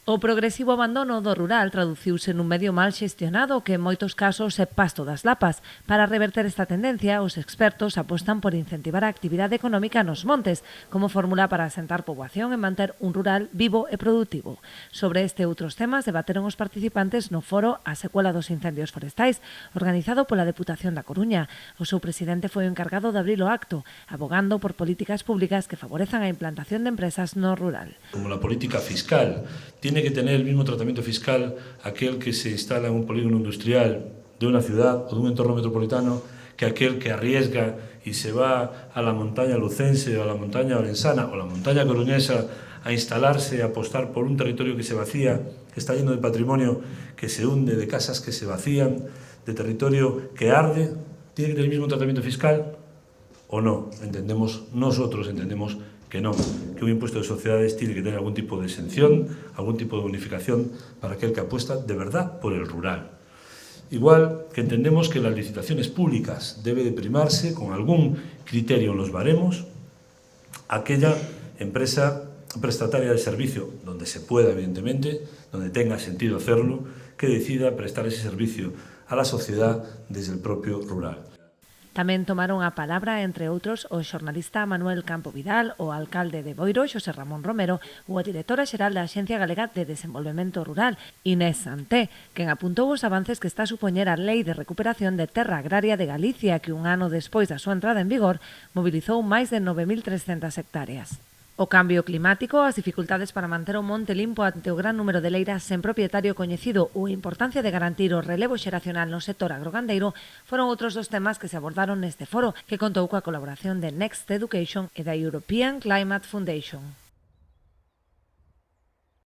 O progresivo abandono do rural traduciuse nun medio mal xestionado que en moitos casos é pasto das lapas. Para reverter esta tendencia, os expertos apostan por incentivar a actividade económica nos montes, como fórmula para asentar poboación e manter un rural vivo e productivo. Sobre este e outros temas debateron os participantes no foro A secuela dos incendios forestais, organizado pola Deputación da Coruña. O seu presidente foi o encargado de abrir o acto, abogando por políticas públicas que favorezan a implantación de empresas no rural. Como la política fiscal, tiene que tener el mismo tratamiento fiscal aquel que se instala en un polígono industrial de una ciudad o de un entorno metropolitano que aquel que arriesga y se va a la montaña lucense o a la montaña orensana o a la montaña coruñesa a instalarse, a apostar por un territorio que se vacía, que está lleno de patrimonio que se hunde, de casas que se vacían, de territorio que arde. ¿Tiene que tener el mismo tratamiento fiscal o no? Nosotros entendemos que no, que un impuesto de sociedades tiene que tener algún tipo de exención, algún tipo de bonificación para aquel que apuesta de verdad por el rural. Igual que entendemos que las licitaciones públicas debe de primarse con algún criterio en los baremos aquella empresa prestataria de servicio, donde se pueda, evidentemente, donde tenga sentido hacerlo, que decida prestar ese servicio a la sociedad desde el propio rural. Tamén tomaron a palabra, entre outros, o xornalista Manuel Campo Vidal, o alcalde de Boiro, Xosé Ramón Romero, ou a directora xeral da Axencia Galega de Desenvolvemento Rural, Inés Santé, quen apuntou os avances que está a supoñer a Lei de Recuperación de Terra Agraria de Galicia, que un ano despois da súa entrada en vigor, mobilizou máis de 9.300 hectáreas. O cambio climático, as dificultades para manter o monte limpo ante o gran número de leiras sen propietario coñecido ou a importancia de garantir o relevo xeracional no sector agrogandeiro foron outros dos temas que se abordaron neste foro, que contou coa colaboración de Next Education e da European Climate Foundation.